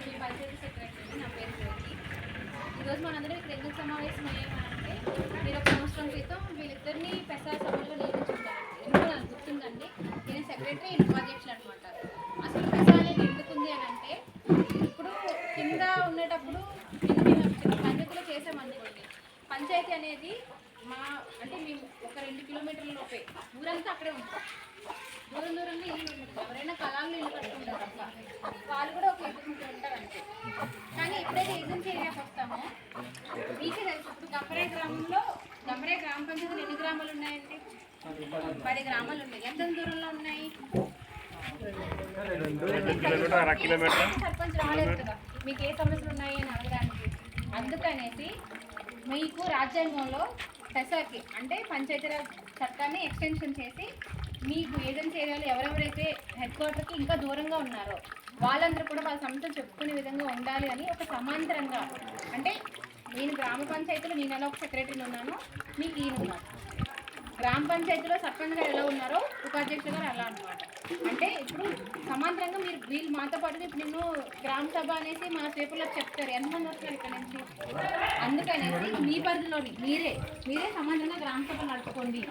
మీ panchayat secretary. నా పేరు జ్యోతి. ఈరోజు మనందరం ఇక్కడ ఎందుకు సమావేశం అయ్యామంటే మీరు ఒక సంవత్సరం క్రితం వీళ్ళిద్దరిని పెసా సభలుగా నియమించుంటారు. ఎందుకు నాకు గుర్తుందండి, నేను సెక్రటరీ ఉపాధ్యక్షులు అనమాట. అసలు పెసా అనేది ఎందుకుంది అని అంటే, ఇప్పుడు కింద ఉండేటప్పుడు పంచాయతీలో చేసామనుకోండి, పంచాయతీ అనేది అంటే మేము ఒక 2 కిలోమీటర్ల లోపే, ఊరంతా అక్కడే ఉంటాం. దూరం దూరంగా ఇల్లు ఉంటుంది. ఎవరైనా కళాల్లో ఇల్లు కట్టుకుంటారు తప్ప వాళ్ళు కూడా ఒక ఏజెన్సీ ఉంటారు అంతే. కానీ ఎప్పుడైతే ఏజెన్సీ ఏరియాకి వస్తామో మీకే తెలుసు, ఇప్పుడు గంబరే గ్రామంలో గంబరే గ్రామ పంచాయతీలు ఎన్ని గ్రామాలు ఉన్నాయండి? 10 గ్రామాలు ఉన్నాయి. ఎంత దూరంలో ఉన్నాయి? సర్పంచ్ రాలేదు కదా మీకు ఏ సమస్యలు ఉన్నాయి అని అడగడానికి. అందుకనేసి మీకు రాజ్యాంగంలో పెసాకి అంటే పంచాయతీరాజ్ చట్టాన్ని ఎక్స్టెన్షన్ చేసి మీకు ఏజెన్సీ ఏరియాలో ఎవరెవరైతే హెడ్ క్వార్టర్కి ఇంకా దూరంగా ఉన్నారో వాళ్ళందరూ కూడా వాళ్ళ సమస్యలు చెప్పుకునే విధంగా ఉండాలి అని ఒక సమాంతరంగా, అంటే నేను గ్రామ పంచాయతీలో నేను ఎలా ఒక సెక్రటరీని ఉన్నానో మీకు ఈయన ఉన్నారు. గ్రామ పంచాయతీలో సర్పంచ్ గారు ఎలా ఉన్నారో ఉపాధ్యక్షులు గారు అలా అనమాట. అంటే ఇప్పుడు సమాంతరంగా మీరు వీళ్ళు మాతో పాటు ఇప్పుడు నేను గ్రామ సభ అనేసి మన పేపర్లో చెప్తారు, ఎంతమంది వస్తారు ఇక్కడ నుంచి. అందుకనేసి మీ పరిధిలోని మీరే సమాంతరంగా గ్రామ సభ నడుపుకోండి.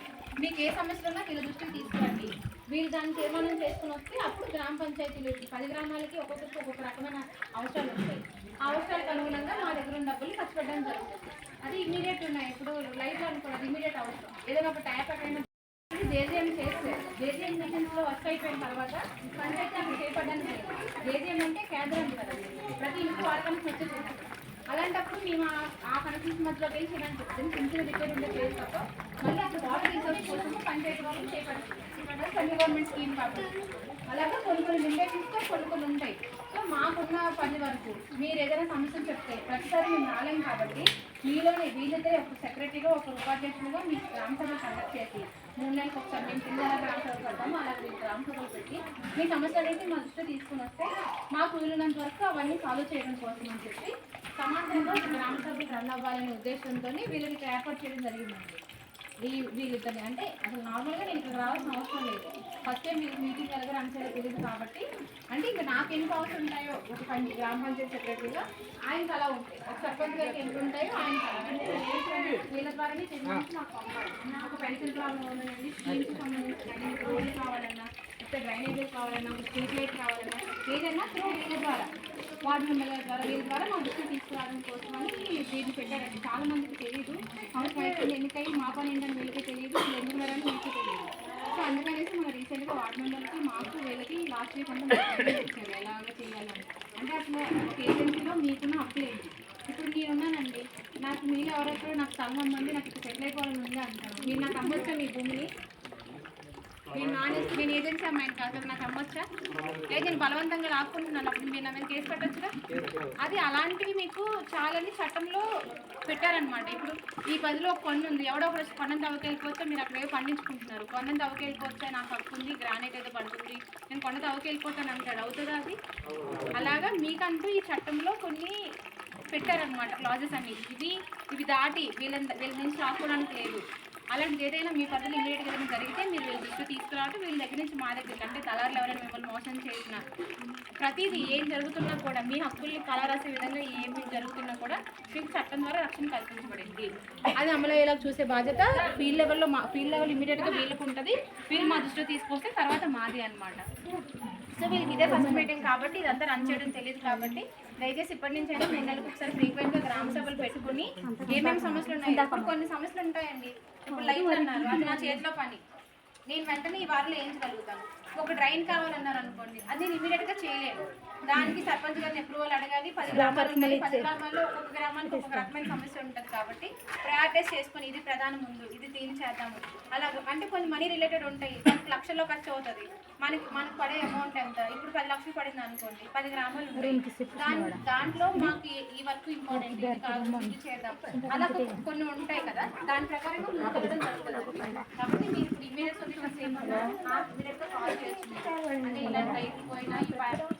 మీకు ఏ సమస్యలు ఉన్నా వీళ్ళ దృష్టికి తీసుకురండి. వీళ్ళు దాన్ని తీర్మానం చేసుకుని వస్తే అప్పుడు గ్రామ పంచాయతీలు 10 గ్రామాలకి ఒక్కొక్కరికి ఒక్కొక్క రకమైన అవసరాలు ఉంటాయి. ఆ అవసరాలకు అనుగుణంగా మా దగ్గర ఉన్న డబ్బులు ఖర్చు పెట్టడం జరుగుతుంది. అది ఇమీడియట్ ఉన్నాయి. ఇప్పుడు లైఫ్ అనుకోండి, ఇమీడియట్ అవసరం. ఏదైనా ఒక ట్యాప్ ఎక్కడైనా జేజీఎం చేస్తే జేజీఎం మిషన్స్లో వర్క్ అయిపోయిన తర్వాత పంచాయతీ అక్కడ చేపట్టడానికి జేజీఎం అంటే కేంద్రం కదా, ప్రతి ఇంటికి వాడకానికి వచ్చేసింది. అలాంటప్పుడు మేము ఆ కనెక్షన్స్ మధ్యలో వెళ్ళి చేయడానికి చెప్తాం. సింపుల్ రిపేర్ ఉండే ప్లేస్ తప్ప మళ్ళీ అక్కడ వాటర్ రిసోర్స్ కోసము పంచాయతీ వాళ్ళు చేపడతాం. సెంట్రల్ గవర్నమెంట్ స్కీమ్ కాబట్టి అలాగే కొన్ని లిమిటేషన్స్తో కొన్ని ఉంటాయి. సో మాకున్న పని వరకు మీరు ఏదైనా సమస్యలు చెప్తే ప్రతిసారి మేము రాలేం కాబట్టి వీళ్ళైతే ఒక సెక్రటరీగా ఒక ఉపాధ్యక్షులుగా మీ గ్రామ సభలు కండక్ట్ చేసి 3 నెలలకు ఒకసారి మేము కింద గ్రామ సభలు పెడతాము. అలాగే మీరు గ్రామ సభలు పెట్టి మీ సమస్యలు అయితే మా దృష్టి తీసుకుని వస్తే మాకు వీలున్నంత వరకు అవన్నీ సాల్వ్ చేయడం కోసం అని చెప్పి సమాంతరంగా గ్రామ సభలు రన్ అవ్వాలనే ఉద్దేశంతో వీళ్ళకి ఏర్పాటు చేయడం జరిగిందండి. వీళ్ళిద్దరిని అంటే అసలు నార్మల్గా నేను ఇక్కడ రావాల్సిన అవసరం లేదు. ఫస్ట్ టైం మీకు మీటింగ్ ఎలాగో రన్ చేయాలో తెలియదు కాబట్టి, అంటే ఇంకా నాకు ఎన్ని పవర్స్ ఉంటాయో ఒక గ్రామ పంచాయతీ సెక్రటరీగా ఆయనకు అలా ఉంటాయి, ఒక సర్పంచ్ గారికి ఎన్ని ఉంటాయో ఆయనకు అలా వీళ్ళ ద్వారానే తెలియదు. నాకు పంపాలి ఒక పెన్షన్ ప్రాబ్లం ఉందండి, స్కీమ్కి సంబంధించి రోడ్లు కావాలన్నా, లేకపోతే డ్రైనేజెస్ కావాలన్నా, స్ట్రీట్ లైట్ కావాలన్నా, ఏదైనా వీళ్ళ ద్వారా వార్డు మెంబర్ల ద్వారా వీళ్ళ ద్వారా మా దృష్టి తీసుకురావడం కోసమని దీన్ని పెట్టారండి. చాలా మందికి తెలియదు, సంవత్సరం అయిపోయింది ఎన్నికై మా పని ఏంటని వీళ్ళకి తెలియదు, వీళ్ళు ఎందుకు వెళ్ళాలని వీళ్ళకి తెలియదు. సో అందుకనేసి మన రీసెంట్గా వార్డు మెంబర్లకి మాకు వీళ్ళకి లాస్ట్ వీక్ అంతా వచ్చారు ఎలాగ చేయాలని. అంటే అసలు ఒక ఏజెన్సీలో మీకున్న హక్కులేంటి. ఇప్పుడు నేనున్నానండి, నాకు మీరు ఎవరెక్కడో నాకు స్థలం అమ్మంది, నాకు ఇక్కడ సెటిల్ అయిపోవాలని ఉంది అంటాను. మీరు నాకు అమ్మొచ్చా మీ భూమిని? నేను ఏజెన్సీ అమ్మాయిని కాదు, నాకు అమ్మొచ్చా? లేదు నేను బలవంతంగా లాక్కుంటున్నాను, అప్పుడు మీరు నా మీద కేసు పెట్టచ్చుగా. అది అలాంటివి మీకు చాలని చట్టంలో పెట్టారనమాట. ఇప్పుడు ఈ పదిలో ఒక కొండ ఉంది, ఎవడో ఒకరు కొండను తవ్వకెళ్ళిపోతే మీరు అక్కడ ఏదో పండించుకుంటున్నారు. కొండను తవ్వకెళ్ళిపోతే నాకు హక్కు ఉంది, గ్రానైట్ అయితే పడుతుంది, నేను కొండ తవ్వకెళ్ళిపోతాను అంటాడు. అవుతుందా అది? అలాగా మీకంటూ ఈ చట్టంలో కొన్ని పెట్టారనమాట క్లాజెస్ అన్ని. ఇవి దాటి వీళ్ళ నుంచి రాసుకోవడానికి లేదు. అలాంటిది ఏదైనా మీ పద్ధతులు ఇమీడియట్గా ఏదైనా జరిగితే మీరు వీళ్ళ దృష్టి తీసుకురావడం, వీళ్ళ దగ్గర నుంచి మా దగ్గరికి, అంటే దళారులు ఎవరైనా మిమ్మల్ని మోసం చేసిన ప్రతిదీ ఏం జరుగుతున్నా కూడా మీ హక్కుల్ని కలరాసే విధంగా ఏమి జరుగుతున్నా కూడా మీకు చట్టం ద్వారా రక్షణ కల్పించబడింది. అది అమలు అయ్యేలా చూసే బాధ్యత ఫీల్డ్ లెవెల్ ఇమీడియట్గా వీళ్ళకు ఉంటుంది. వీళ్ళు మా దృష్టిలో తీసుకొస్తే తర్వాత మాది అనమాట. సో వీళ్ళకి ఇదే ఫస్ట్ మీటింగ్ కాబట్టి ఇదంతా రన్ చేయడం తెలియదు కాబట్టి దయచేసి ఇప్పటి నుంచి అయినా 3 నెలలకు ఒకసారి ఫ్రీక్వెంట్గా గ్రామ సభలు పెట్టుకుని ఏమేమి సమస్యలు ఉన్నాయి. ఇప్పుడు కొన్ని సమస్యలు ఉంటాయండి. ఇప్పుడు లైట్లు అన్నారు, అది నా చేతిలో పని, నేను వెంటనే ఈ వారంలో వేయించగలుగుతాను. ఒక డ్రైన్ కావాలన్నారు అనుకోండి, అది నేను ఇమీడియట్గా చేయలేను. దానికి సర్పంచ్ గారిని అప్రూవల్ అడగాలి. 10 గ్రామాలు ఉన్నాయి, 10 గ్రామాల్లో ఒక్కొక్క గ్రామానికి ఒక్కొక్క రకమైన సమస్య ఉంటుంది కాబట్టి ప్రయారిటైజ్ చేసుకొని ఇది ప్రధానం ముందు ఇది చేద్దాము. అలా అంటే కొన్ని మనీ రిలేటెడ్ ఉంటాయి, దానికి లక్షల్లో ఖర్చు అవుతుంది. మనకు పడే అమౌంట్ ఎంత, ఇప్పుడు 10 లక్షలు పడింది అనుకోండి, 10 గ్రామాలు ఉంటాయి, దాంట్లో మాకు ఈ వర్క్ ఇంపార్టెంట్, ఇది కాదు ఇది చేద్దాం, అలా కొన్ని ఉంటాయి కదా, దాని ప్రకారంగా ముందుకెళ్ళడం జరుగుతుంది. కాబట్టి మీరు ఇప్పుడు ఇమీడియట్ సొల్యూషన్స్ ఏమన్నా ఇమీడియట్గా కాల్ చేయొచ్చు. అంటే ఇలాంటి రైతు పోయినా ఈ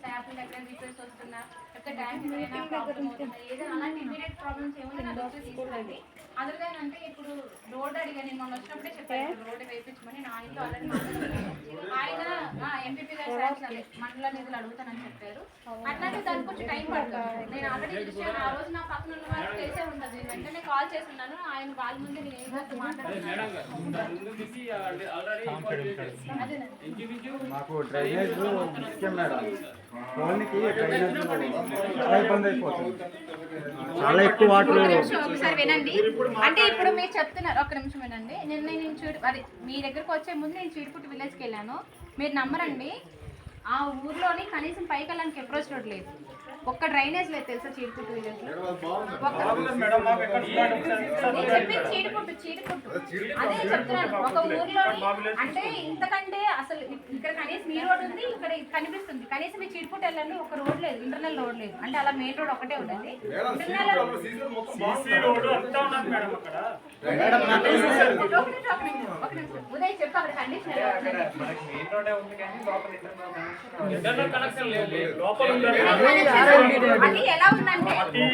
ట్యాప్ దగ్గర రిపేర్స్ వస్తున్నా, లేకపోతే ట్యాంక్ ఏదైనా ప్రాబ్లమ్ అవుతున్నా, ఏదైనా అలాంటి ఇమీడియట్ ప్రాబ్లమ్స్ ఏమైనా నా దృష్టి తీసుకురండి. అదర్గా అంటే ఇప్పుడు రోడ్డు అడిగా, నేను మొన్న వచ్చినప్పుడే చెప్పాను రోడ్డు వేయించమని. నా ఇంట్లో ఆల్రెడీ మాట్లాడుతున్నాను. ఆయన ఎంపీపీ గారు మండల నిధులు అడుగుతానని చెప్పారు. అట్లాంటి దానికి కొంచెం టైం పడుతుంది. నేను ఆల్రెడీ చూసాను, ఆ రోజు నా పక్కన ఉన్న వాళ్ళకి తెలిసే ఉంటుంది. నేను వెంటనే కాల్ చేస్తున్నాను, ఆయన వాళ్ళ ముందు నేను ఏం మాట్లాడుతున్నాను. మాకు డ్రైనేజ్ ముఖ్యం మేడం. ఫోన్కి డ్రైనేజ్ చాలా ఇబ్బంది అయిపోతుంది. చాలా ఎక్కువ వాటర్. ఒకసారి వినండి. అంటే ఇప్పుడు మీరు చెప్తున్నారు, ఒక్క నిమిషం వినండి. నేను అది మీ దగ్గరకు వచ్చే ముందు నేను చీడిపుట్టి విలేజ్కి వెళ్ళాను. మీరు నమ్మరండి, ఆ ఊర్లోని కనీసం పైకి వెళ్ళడానికి అప్రోచ్ రోడ్ లేదు, ఒక్క డ్రైనేజ్ లేదు తెలుసా చీడిపుట్టు విలేజ్ లో. చెప్పింది చీడిపుట్టు అదే చెప్తున్నాను. ఒక ఊర్లోని అంటే ఇంతకంటే అసలు ఇక్కడ కనీసం ఈ రోడ్ ఉంది, ఇక్కడ కనిపిస్తుంది. కనీసం మీ చీడిపుట్టు వెళ్ళండి, ఒక రోడ్ లేదు, ఇంటర్నల్ రోడ్ లేదు. అంటే అలా మెయిన్ రోడ్ ఒకటే ఉంటుంది. ఉదయ్ చెప్పు అక్కడ కండిషన్ అది ఎలా ఉందంటే,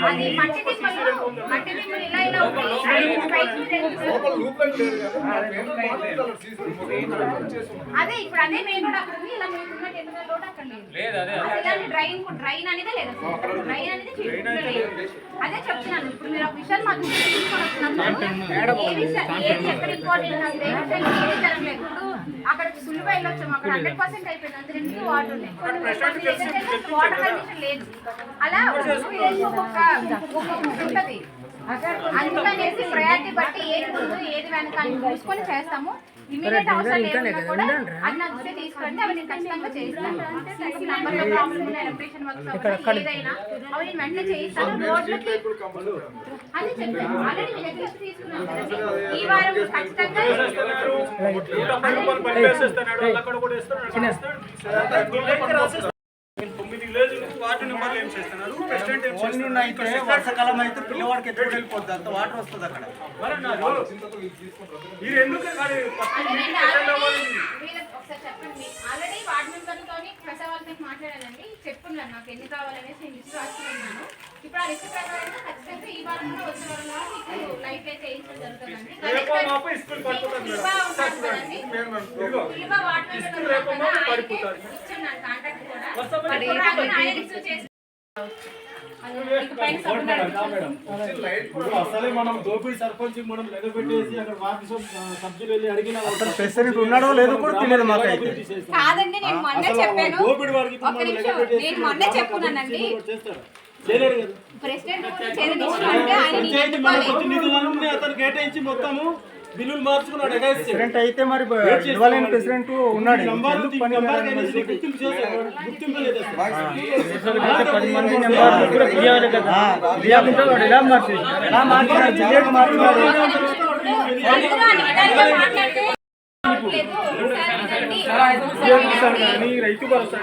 అది మట్టి దిమ్మలు ఇలా ఇలా అదే ఇప్పుడు అదే మెయిన్ రోడ్ అక్కడ ఉంది. ఇలా మీకున్న ఇంటర్నల్ రోడ్ అక్కడ లేదు. డ్రైన్ అనేది లేదు, డ్రైన్ అనేది లేదు. అదే చెప్తున్నాను. ఇప్పుడు మీరు ఒక విషయాలు మాకు ఏ విషయం ఏది ఎక్కడ ఇంపార్టెంట్ నాకు ఏ విషయాలు ఏది జరగలేదు. ఇప్పుడు అక్కడ సులువు వెళ్ళొచ్చాము, అక్కడ 100% అయిపోయింది. అంత రెండు వాటర్ ఉన్నాయి, వాటర్ కండిషన్ లేదు. అలా ఒక్కొక్క ఉంటుంది. అందుకనేసి ప్రయారిటీ బట్టి ఏది ముందు ఏది వెనక అని చూసుకొని చేస్తాము. ఇమీడియట్ అవసరం లేకుండా కూడా అది నాకు వస్తే తీసుకోండి, అవి నేను ఖచ్చితంగా చేయిస్తాను. నంబర్లో ప్రాబ్లమ్ ఉన్న ఎలక్ట్రీషియన్ వర్క్ ఏదైనా అవి నేను వెంటనే చేయిస్తాను. రోడ్లకి అని చెప్పాను ఆల్రెడీ మీ దగ్గర తీసుకున్నాను కదండి. ఈ వారం ఖచ్చితంగా వర్షాకాలం అయితే పిల్లవాడికి ఎక్కడ వెళ్ళిపోద్ది, అంత వాటర్ వస్తుంది అక్కడ. చెప్పండి. ఆల్రెడీ వార్డు మెంబర్తో ప్రసవాళ్ళ మీద మాట్లాడానండి, చెప్పున్నాను నాకు ఎన్ని కావాలనేసి నేను లిస్ట్ రాసుకున్నాను. ఇప్పుడు ఆ లిస్ట్ ప్రకారంగా ఖచ్చితంగా ఈ వారంలో వచ్చే వారంలో మీకు లైట్ అయితే వేయించడం జరుగుతుందండి. అసలే మనం దోపిడి సర్పంచ్ మనం లెగబెట్టేసి అక్కడ వార్డు సభ్యులు వెళ్ళి అడిగిన ప్రెసిడెంట్ ఉన్నాడో లేదో కూడా తెలియదు మాకు. కాదండి, నేను మొన్నే చెప్పాను. దోపిడి వారికి నేను మొన్నే చెప్పుకున్నానండి. చేయలేరు కదా. ప్రెసిడెంట్ అతను కేటాయించి మొత్తము బిల్లులు మార్చుకున్నాడు. ప్రెసిడెంట్ అయితే మరి ఇవ్వాలని ప్రెసిడెంట్ ఉన్నాడు. గుర్తింపు చేశారు, గుర్తింపు లేదు. 10 మంది నెంబర్ ఇవ్వాలి కదా. ఇలా రైతు భరోసా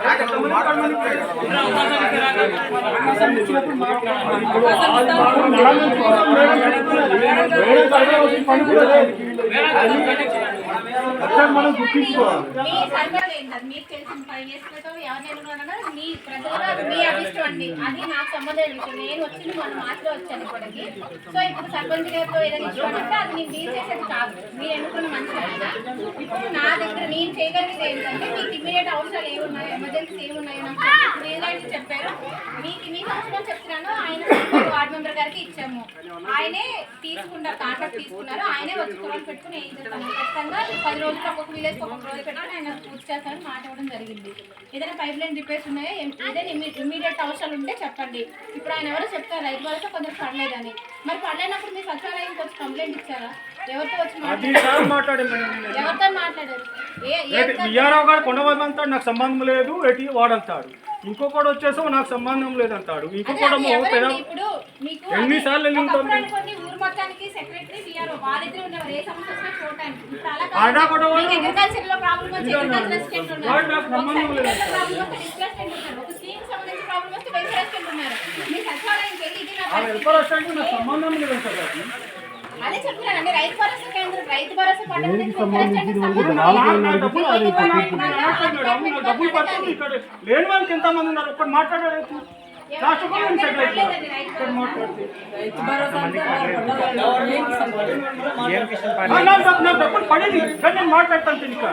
మనం గుర్తించుకోవాలి. మీకు తెలిసిన 5 years క్రితం ఎవరు మీ ప్రజలుగా మీ అభిష్టం అండి, అది నాకు సంబంధమైన విషయం. నేను వచ్చింది మన మాటలో వచ్చాను ఇప్పటికి. సో ఇప్పుడు సర్పంచ్ గారితో ఏదైనా ఇష్టమంటే అది నేను డీల్ చేసేది కాదు, మీరు ఎన్నుకున్న మంచి అయినా. ఇప్పుడు నా దగ్గర నేను చేయగలిగేది ఏంటంటే మీకు ఇమీడియట్ అవసరాలు ఏమున్నాయో, ఎమర్జెన్సీ ఏమున్నాయో నాకు ఇప్పుడు ఏదైతే చెప్పారు మీకు అవసరం చెప్తున్నాను. ఆయన వార్డు మెంబర్ గారికి ఇచ్చాము, ఆయనే తీసుకున్నారు, కాంట్రాక్ట్ తీసుకున్నారు, ఆయనే వచ్చి కురాలు పెట్టుకుని ఏం చేస్తాను. ఖచ్చితంగా 10 రోజులు ఒక్కొక్క విలేజ్ ఒక్కొక్క రోజు పెట్టుకుని ఆయన పూర్తి చేస్తారని మాట ఇవ్వడం జరిగింది. ఏదైనా పైప్ లైన్ రిపేర్స్ ఉన్నాయో, ఏదైనా ఇమీడియట్ అవసరాలు ఉంటే చెప్పండి. ఇప్పుడు ఆయన ఎవరో చెప్తారు రైతు భరోసా కొందరు పడలేదని. మరి పడలేనప్పుడు మీ సచివాలయంకి వచ్చి కంప్లైంట్ ఇచ్చారా? ఎవరితో వచ్చి ఎవరితో మాట్లాడారు? కొండవైపు నాకు సంబంధం లేదు ఎటు వాడంటాడు, ఇంకొకటి వచ్చేసో నాకు సంబంధం లేదంటాడు, ఇంకొకటి ఎన్నిసార్లు వెళ్ళి ఉంటాం. ఊరు మొత్తానికి సెక్రటరీ వీఆర్ఓ వాళ్ళిద్దరు ఉన్నవారు, ఏ సమస్య వచ్చినా చూడటానికి. అగ్రికల్చర్ లో ప్రాబ్లం వచ్చి అగ్రికల్చర్ అసిస్టెంట్ ఉన్నారు, ఒక స్కీమ్ సంబంధించి ప్రాబ్లం వస్తే వెల్ఫేర్ అసిస్టెంట్ ఉన్నారు. మీ సచివాలయంకి వెళ్ళి ఇది సంబంధం లేదు. అదే చెప్తున్నానండి, రైతు భరోసా కేంద్రం, రైతు భరోసా డబ్బులు లేని వాళ్ళకి ఎంతమంది ఉన్నారు ఒక్కటి మాట్లాడలేదు. లాస్ట్ కూడా నేను సెటిల్ అయిపోయాను. ఇక్కడ మాట్లాడితే నాకు ఎప్పుడు పడేది కానీ నేను మాట్లాడతాను ఇంకా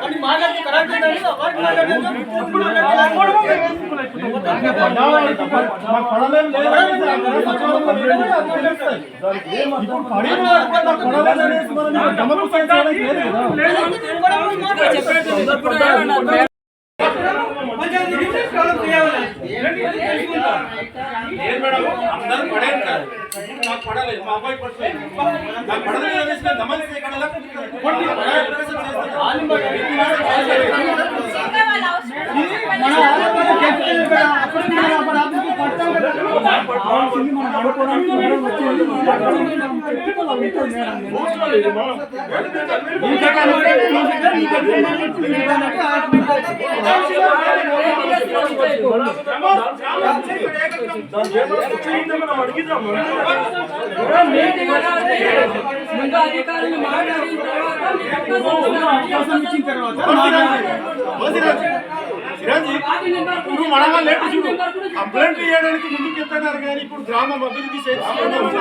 ఇప్పుడు మనగా లేట్ చూడు కంప్లైంట్ చేయడానికి ముందుకు చెప్తున్నారు కానీ ఇప్పుడు గ్రామం అభివృద్ధి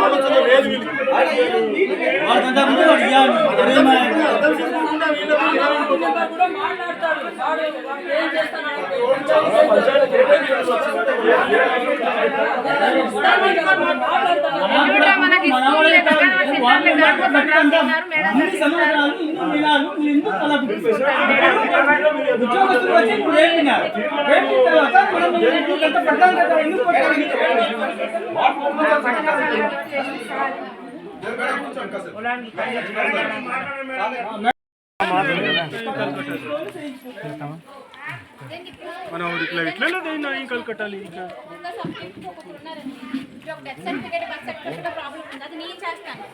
ఆలోచన లేదు మనం ఇట్లా ఇట్లా ఇంకా కట్టాలి ఇంకా death certificate birth certificate problem ఉంది అది నేను చేస్తాను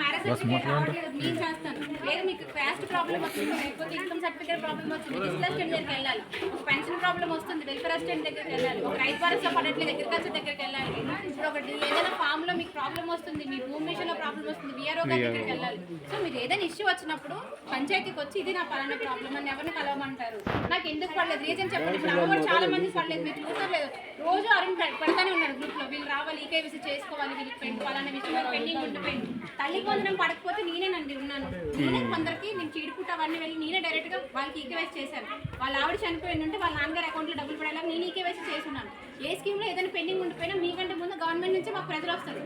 మ్యారేజ్ సర్టిఫికేట్ నేను చేస్తాను లేదు మీకు క్యాస్ట్ ప్రాబ్లం వస్తుంది లేకపోతే ఇన్కమ్ సర్టిఫికేట్ ప్రాబ్లం వస్తుంది డిజిటల్ అసిస్టెంట్ దగ్గరికి వెళ్ళాలి ఒక పెన్షన్ ప్రాబ్లం వస్తుంది వెల్ఫేర్ అసిస్టెంట్ దగ్గరికి వెళ్ళాలి ఒక రైతు భరోసా పడట్లేదు అగ్రికల్చర్ దగ్గరికి వెళ్ళాలి ఇప్పుడు ఒకటి ఏదైనా ఫామ్ లో మీకు ప్రాబ్లం వస్తుంది మీ భూమి విషయంలో ప్రాబ్లం వస్తుంది విఆర్ఓ దగ్గరికి వెళ్ళాలి సో మీరు ఏదైనా ఇష్యూ వచ్చినప్పుడు పంచాయతీకి వచ్చి ఇది నా పలానా ప్రాబ్లం అని ఎవరిని కలవమంటారు నాకు ఎందుకు పడలేదు రీజన్ చెప్పండి ఇప్పుడు అమ్మ కూడా చాలా మంది పడలేదు మీరు చూడలేదు రోజు అరుణ్ పెడతానే ఉన్నారు గ్రూప్ లో వీళ్ళు రావాలి ఈకేవిసి చేసుకోవాలి వీళ్ళకి పలానా విషయం పెండింగ్ ఉండిపోయింది తల్లికి వందనం పడకపోతే నేనేనండి ఉన్నాను నేనే కొందరికి నేను చీడుపుట్ట అవన్నీ వెళ్ళి నేనే డైరెక్ట్ గా వాళ్ళకి ఈకేవైసీ చేశాను వాళ్ళ ఆవిడ చనిపోయింది ఉంటే వాళ్ళ నాన్నగారు అకౌంట్ లో డబ్బులు పడేలా నేను ఈకేవైసీ చేస్తున్నాను ఏ స్కీమ్ లో ఏదైనా పెండింగ్ ఉండిపోయినా మీకంటే ముందు గవర్నమెంట్ నుంచి మాకు ప్రజలు వస్తారు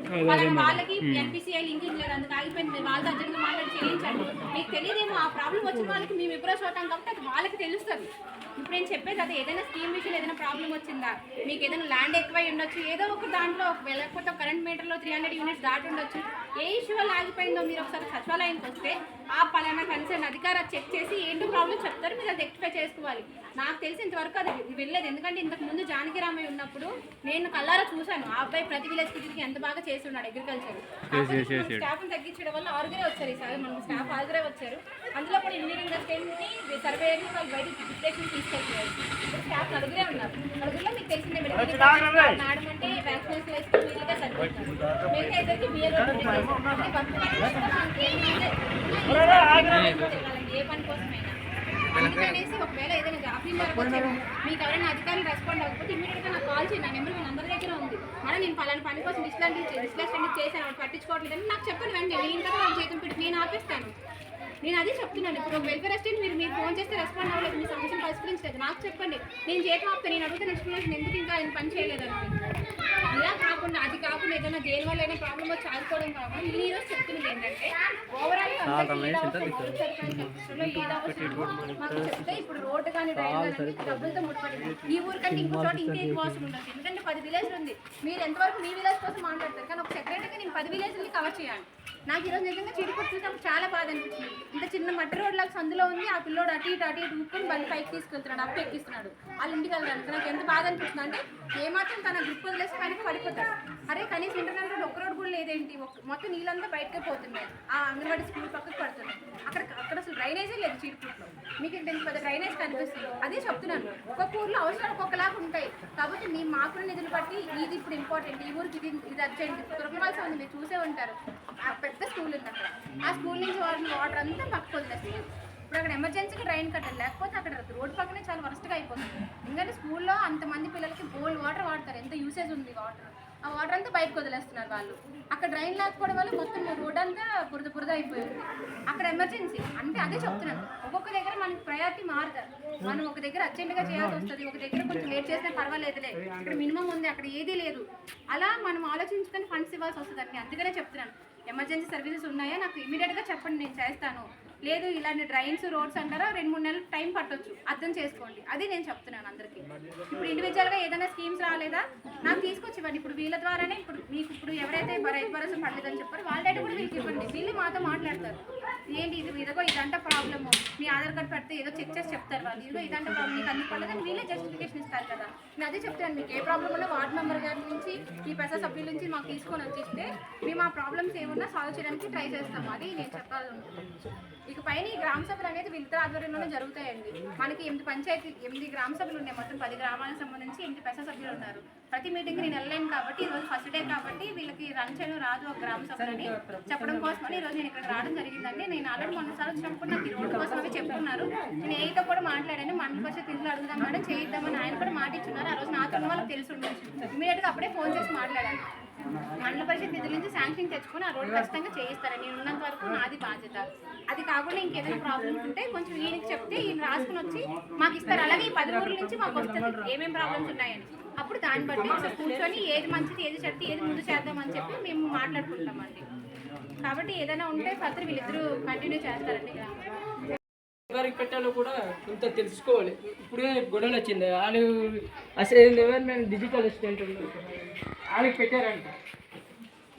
వాళ్ళకి ఎన్పిసిఐ లింకింగ్ లేదు అందుకు ఆగిపోయింది వాళ్ళ దగ్గర మాట్లాడి చేయించండి మీకు తెలియదేమో ఆ ప్రాబ్లం వచ్చిన వాళ్ళకి మేము ఎప్పుడో చూడటం కాబట్టి అది వాళ్ళకి తెలుస్తుంది ఇప్పుడు నేను చెప్పేది అదే ఏదైనా స్కీమ్ విషయంలో ఏదైనా ప్రాబ్లం వచ్చిందా మీకు ఏదైనా ల్యాండ్ ఎక్కువై ఉండొచ్చు ఏదో ఒక దాంట్లో లేకపోతే కరెంట్ మీటర్లో 300 యూనిట్స్ దాటి ఉండొచ్చు ఏ ఇష్యూ వల్ల ఆగిపోయిందో మీరు ఒకసారి సచివాలయానికి వస్తే ఆ పలానా కన్సర్న్ అధికారి చెక్ చేసి ఏంటో ప్రాబ్లం చెప్తారు మీరు అది రెక్టిఫై చేసుకోవాలి నాకు తెలిసి ఇంతవరకు అది వెళ్ళలేదు ఎందుకంటే ఇంతకు ముందు జానకిరామయ్య ఉన్నప్పుడు నేను కల్లారా చూశాను ఆ అబ్బాయి ప్రతి విలేజ్ కి ఎంత బాగా చేస్తున్నాడు అగ్రికల్చర్ స్టాఫ్ తగ్గించడం వల్ల 6 వచ్చారు ఈసారి మనకు స్టాఫ్ 6 వచ్చారు అందులో కూడా ఇంజనీరింగ్ అసిస్టెంట్ని సర్వే వాళ్ళు బయట డిప్యుటేషన్ తీసుకెళ్తున్నారు స్టాఫ్ 4 ఉన్నారు 4లో మీకు తెలిసిందే మేడం అంటే వ్యాక్సినేషన్ వేసుకుని వీళ్ళకే సరిపోతుంది మిగతా ఇద్దరికి ఏ పని కోసమైనా అందుకనేసి ఒకవేళ ఏదైనా జాబ్ మీకు ఎవరైనా అధికారులు రెస్పాండ్ అవ్వకపోతే ఇమీడియట్గా నాకు కాల్ చేయండి నా నెంబర్ మీ అందరి దగ్గర ఉంది మేడం నేను పలానా పని కోసం డిస్లాంటి చేశాను పట్టించుకోవట్లేదని నాకు చెప్పండి వెంటనే నేను కదా వాళ్ళ చేతులు పెట్టి నేను ఆపేస్తాను నేను అది చెప్తున్నాను ఇప్పుడు వెల్ఫేర్ అసిస్టెంట్ మీరు ఫోన్ చేస్తే రెస్పాండ్ అవ్వలేదు మీ సమస్యను పరిష్కరించలేదు నాకు చెప్పండి నేను చేతి ఆపుతాను నేను అడుగుతాను ఎక్స్ప్లెనేషన్ ఎందుకు ఇంకా ఆయన పని చేయలేదని ఇలా కాకుండా అది కాకుండా ఏదైనా దేని వల్ల అయినా ప్రాబ్లం వచ్చి ఆదుకోవడం కాకుండా నేను ఈరోజు చెప్తున్నది ఏంటంటే ఓవరాల్ మాకు చెప్తే ఇప్పుడు రోడ్డు కానీ డ్రైన్ కానీ డబ్బులతో ముట్టుపడింది ఈ ఊరు కంటే ఇంకో చోట ఇంకే ఎక్కువ అవసరం ఉండదు ఎందుకంటే 10 విలేజ్లు ఉంది మీరు ఎంతవరకు మీ విలేజ్ కోసం మాట్లాడతారు కానీ ఒక సెక్రటరీగా నేను 10 విలేజ్ని కవర్ చేయాలి నాకు ఈరోజు నిజంగా చీడిపట్టు చూసినప్పుడు చాలా బాధ అనిపించింది ఇంత చిన్న మట్టి రోడ్ లాగా సందులో ఉంది ఆ పిల్లోడు అటు ఇటు ఊపుకొని బండి పైకి తీసుకెళ్తున్నాడు అప్పు ఎక్కిస్తున్నాడు వాళ్ళ ఇంటికి వెళ్ళడానికి నాకు ఎంత బాధ అనిపిస్తుంది అంటే ఏమాత్రం తన గ్రిప్ వదిలేసి పైన పడిపోతాడు అరే కనీసం ఇంటర్నల్ రోడ్ ఒక్క రోడ్ కూడా లేదేంటి మొత్తం నీళ్ళంతా బయటకే పోతున్నాయి ఆ అంగన్వాడీ స్కూల్ పక్కకు పడుతున్నాయి అక్కడ అసలు డ్రైనేజే లేదు చీడిపట్టులో మీకు ఇంత పెద్ద డ్రైనేజ్ కనిపిస్తుంది అదే చెప్తున్నాను ఒక్కొక్క ఊర్లో అవసరాలు ఒక్కొక్కలాగా ఉంటాయి కాబట్టి మీ మాకున్న నిధులు బట్టి ఇది ఇప్పుడు ఇంపార్టెంట్ ఈ ఊరికి ఇది అర్జెంట్ తురకవలసి ఉంది మీరు చూసే ఉంటారు ఆ పెద్ద స్కూల్ ఉంది అక్కడ ఆ స్కూల్ నుంచి వాటర్ అంతా పక్కకు వదిలేస్తుంది ఇప్పుడు అక్కడ ఎమర్జెన్సీకి డ్రైన్ కట్టాలి, లేకపోతే అక్కడ రోడ్డు పక్కనే చాలా వరస్ట్గా అయిపోతుంది. ఎందుకంటే స్కూల్లో అంతమంది పిల్లలకి బోల్డ్ వాటర్ వాడతారు, ఎంత యూసేజ్ ఉంది వాటర్, ఆ వాటర్ అంతా బయటకు వదిలేస్తున్నారు వాళ్ళు. అక్కడ డ్రైన్ లేకపోవడం వల్ల మొత్తం రోడ్ అంతా బురద అయిపోయింది. అక్కడ ఎమర్జెన్సీ అంటే అదే చెప్తున్నాను, ఒక్కొక్క దగ్గర మనకి ప్రయారిటీ మారుతారు. మనం ఒక దగ్గర అర్జెంట్గా చేయాల్సి వస్తుంది, ఒక దగ్గర కొంచెం లేట్ చేస్తే పర్వాలేదులే, ఇక్కడ మినిమం ఉంది, అక్కడ ఏదీ లేదు. అలా మనం ఆలోచించుకొని ఫండ్స్ ఇవ్వాల్సి వస్తుందండి. అందుకనే చెప్తున్నాను, ఎమర్జెన్సీ సర్వీసెస్ ఉన్నాయా నాకు ఇమీడియట్గా చెప్పండి, నేను చేస్తాను. లేదు ఇలాంటి డ్రైన్స్ రోడ్స్ అంటారా 2-3 నెలలు టైం పట్టొచ్చు, అర్థం చేసుకోండి. అది నేను చెప్తున్నాను అందరికీ. ఇప్పుడు ఇండివిజువల్గా ఏదైనా స్కీమ్స్ రాలేదా నాకు తీసుకొచ్చి ఇవ్వండి. ఇప్పుడు వీళ్ళ ద్వారానే ఇప్పుడు మీకు ఇప్పుడు ఎవరైతే రైతు భరోసా పడలేదని చెప్పారు వాళ్ళ డేటా కూడా వీళ్ళకి ఇవ్వండి. వీళ్ళు మాతో మాట్లాడతారు, ఏంటి ఇదిగో ఇదంట ప్రాబ్లము, మీ ఆధార్ కార్డ్ పెడితే ఏదో చెక్ చేసి చెప్తారు వాళ్ళు, ఇదిగో ఇదంట ప్రాబ్లం, మీకు అన్ని పడలేదని వీళ్ళే జస్టిఫికేషన్ ఇస్తారు కదా. నేను అదే చెప్తాను, మీకు ఏ ప్రాబ్లం ఉన్నా వార్డు మెంబర్ గారి నుంచి ఈ పెసా సభ్యుల నుంచి మాకు తీసుకొని వచ్చేస్తే మేము ఆ ప్రాబ్లమ్స్ ఏమున్నా సాల్వ్ చేయడానికి ట్రై చేస్తాము. అది నేను చెప్పాలనుకుంటున్నాను. ఇక పైన ఈ గ్రామ సభలు అనేది వీళ్ళిద్దరు ఆధ్వర్యంలోనే జరుగుతాయండి. మనకి 8 గ్రామ సభలు ఉన్నాయి, మొత్తం 10 గ్రామాలకు సంబంధించి 8 పెసా సభ్యులు ఉన్నారు. ప్రతి మీటింగ్కి నేను వెళ్ళలేను కాబట్టి ఈరోజు ఫస్ట్ డే కాబట్టి వీళ్ళకి రన్ చేయడం రాదు ఒక గ్రామ సభలని చెప్పడం కోసమని ఈరోజు నేను ఇక్కడ రావడం జరిగిందండి. నేను ఆల్రెడీ మొన్నసారి వచ్చినప్పుడు నాకు ఈ రోడ్డు కోసం అవి చెప్తున్నారు. నేను ఏతో కూడా మాట్లాడాను, మండల పరిషత్ ఇంట్లో అడుగుదాం మేడం చేయిద్దామని ఆయన కూడా మాట ఇచ్చున్నారు. ఆ రోజు నాతో వాళ్ళకి తెలిసి ఉండొచ్చు, ఇమీడియట్గా అప్పుడే ఫోన్ చేసి మాట్లాడాను. మండల పరిషత్ నిధుల నుంచి శాంక్షన్ తెచ్చుకొని ఆ రోడ్డు ఖచ్చితంగా చేయిస్తారని, నేను ఉన్నంత వరకు నాది బాధ్యత. అది కాకుండా ఇంకేదైనా ప్రాబ్లమ్స్ ఉంటే కొంచెం ఈయనకి చెప్తే ఈయన రాసుకుని వచ్చి మాకు ఇస్తారు. అలాగే ఈ 10 ఊర్ల నుంచి మాకు వస్తుంది ఏమేమి ప్రాబ్లమ్స్ ఉన్నాయని, అప్పుడు దాన్ని బట్టి ఒకసారి కూర్చొని ఏది మంచిది ఏది చెప్తే ఏది ముందు చేద్దామని చెప్పి మేము మాట్లాడుకుంటామండి. కాబట్టి ఏదైనా ఉంటే ఫర్దర్ వీళ్ళిద్దరూ కంటిన్యూ చేస్తారండి. ఎవరికి పెట్టాలో కూడా కొంత తెలుసుకోవాలి. ఇప్పుడే గొడవలు వచ్చింది, వాళ్ళు అసలు ఎవరు డిజిటల్ అసిస్టెంట్ వాళ్ళకి పెట్టారంట.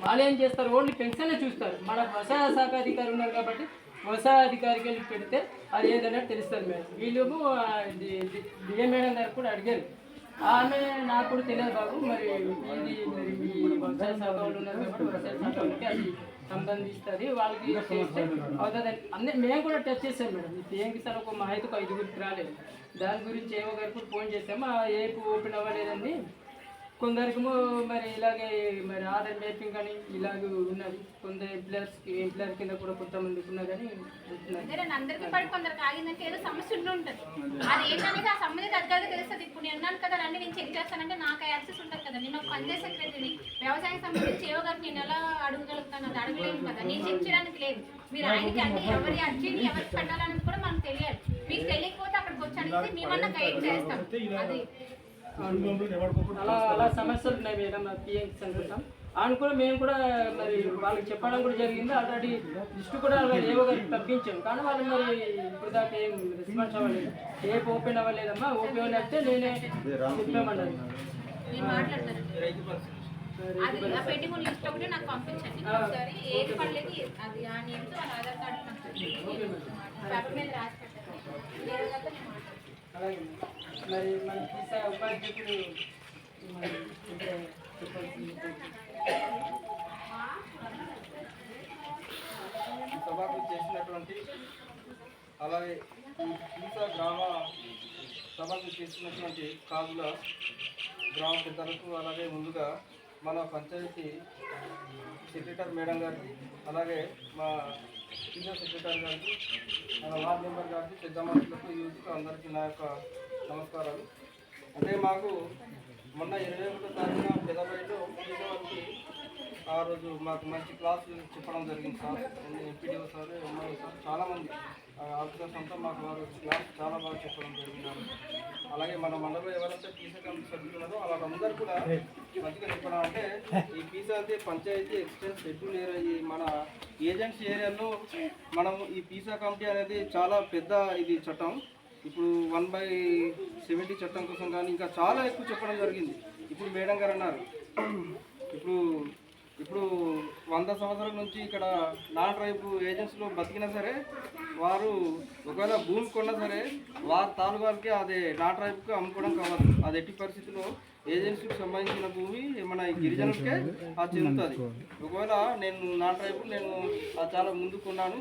వాళ్ళు ఏం చేస్తారు, ఓన్లీ పెన్షన్లే చూస్తారు. మన వ్యవసాయ శాఖ అధికారి ఉన్నారు కాబట్టి వ్యవసాయ అధికారికి వెళ్ళి పెడితే అది ఏదైనా తెలుస్తుంది మేడం. వీళ్ళేమో డిఎం మేడం గారు కూడా అడిగారు, ఆమె నాకు కూడా తెలియదు బాబు, మరి ఇది మరి మీ వ్యవసాయ శాఖ వాళ్ళు ఉన్నారు కాబట్టి వ్యవసాయ శాఖ వాళ్ళకి అది సంబంధిస్తుంది, వాళ్ళకి చేస్తే అవుతుంది. అన్నీ మేము కూడా టచ్ చేసాం మేడం. ఈ పిఎంకి సార్ ఒక మాహితికి 5 రాలేదు, దాని గురించి ఏమో గారికి కూడా ఫోన్ చేసాము, ఆ ఏపు ఓపెన్ అవ్వలేదండి. కొందరికి మరి ఇలాగే మరి ఆధార్ మ్యాపింగ్ కానీ ఇలాగ ఉన్నది. కొందరు ఎంప్లాయర్ కింద కూడా కొంతమందికి ఉన్నదని అందరికీ పడి కొందరికి ఆగిందంటే ఏదో సమస్య ఉంటుంది. అది ఏంటనేది ఆ సంబంధిత అధికారులు తెలుస్తుంది. ఇప్పుడు నేను అన్నాను కదా రండి నేను చెక్ చేస్తానంటే నాకు యాక్సెస్ ఉంటుంది కదా. నేను ఒక పంచాయత్ సెక్రటరీని, వ్యవసాయం సంబంధించి ఏవో గారికి నేను ఎలా అడగగలుగుతాను, అది అడగలేను కదా, నేను చెక్ చేయడానికి లేదు. మీరు ఆయనకి అంటే ఎవరి అర్జీని ఎవరికి పెట్టాలన్నది కూడా మనకు తెలియాలి. మీకు తెలియకపోతే అక్కడికి వచ్చి అడిగితే మేమన్నా గైడ్ చేస్తాం. అది అలా సమస్యలు ఉన్నాయి మేడం. పిఎంకి అనుకుంటాం ఆయన కూడా మేము కూడా మరి వాళ్ళకి చెప్పడం కూడా జరిగింది. ఆల్రెడీ లిస్టు కూడా ఏవో గారికి పంపించాం, కానీ వాళ్ళు మరి ఇప్పుడు దాకా ఏం రెస్పాన్స్ అవ్వలేదు. ఏ ఓపెన్ అవ్వలేదమ్మా, ఓపెన్ అయితే నేనే చెప్పామన్నది. నేను మాట్లాడతాను, అది ఆ పెండింగ్ ఉన్న లిస్ట్ ఒకటి నాకు పంపించండి ఒకసారి. ఏది పడలేదు అది ఆ నేమ్స్ వాళ్ళ ఆధార్ కార్డు పేపర్ మీద రాసి పెట్టండి. అలాగే మరి మన ఉపాధ్యక్షుడు సభకు చేసినటువంటి అలాగే ఈసా గ్రామ సభకు చేసినటువంటి కాదుల గ్రామ పెద్దలకు అలాగే ముందుగా మన పంచాయతీ సెక్రటరీ మేడం గారికి అలాగే మా సీనియర్ సెక్రటరీ గారికి మన వార్డ్ మెంబర్ గారికి పెద్ద మనుషులకు యూత్కు అందరికీ నా యొక్క నమస్కారాలు. అంటే మాకు మొన్న 21వ తారీఖున పెదబడిలో వాళ్ళకి ఆ రోజు మాకు మంచి క్లాసులు చెప్పడం జరిగింది sir. MPDO sir, MRO sir, చాలామంది ఆఫీసర్స్ అంతా మాకు వారు క్లాస్ చాలా బాగా చెప్పడం జరిగింది. అలాగే మన మండలంలో ఎవరైతే పీసా కమిటీ సభ్యులు ఉన్నారో వాళ్ళందరూ కూడా మంచిగా చెప్పడం. అంటే ఈ పీసా అయితే పంచాయతీ ఎక్స్టెన్స్ షెడ్యూల్ ఏరియా, ఈ మన ఏజెన్సీ ఏరియాలో మనం ఈ పీసా కమిటీ అనేది చాలా పెద్ద ఇది చట్టం. ఇప్పుడు 1/70 చట్టం కోసం కానీ ఇంకా చాలా ఎక్కువ చెప్పడం జరిగింది. ఇప్పుడు మేడం గారు అన్నారు, ఇప్పుడు 100 సంవత్సరాల నుంచి ఇక్కడ నాన్ ట్రైబ్ ఏజెన్సీలో బతికినా సరే వారు ఒకవేళ భూమి కొన్నా సరే వారి తాలూకాలకి అదే నాన్ ట్రైబ్కి అమ్ముకోవడం కావాలి. అది ఎట్టి పరిస్థితుల్లో ఏజెన్సీకి సంబంధించిన భూమి మన గిరిజనులకే అది చెందుతుంది. ఒకవేళ నేను నాన్ ట్రైబ్ నేను చాలా ముందుకున్నాను,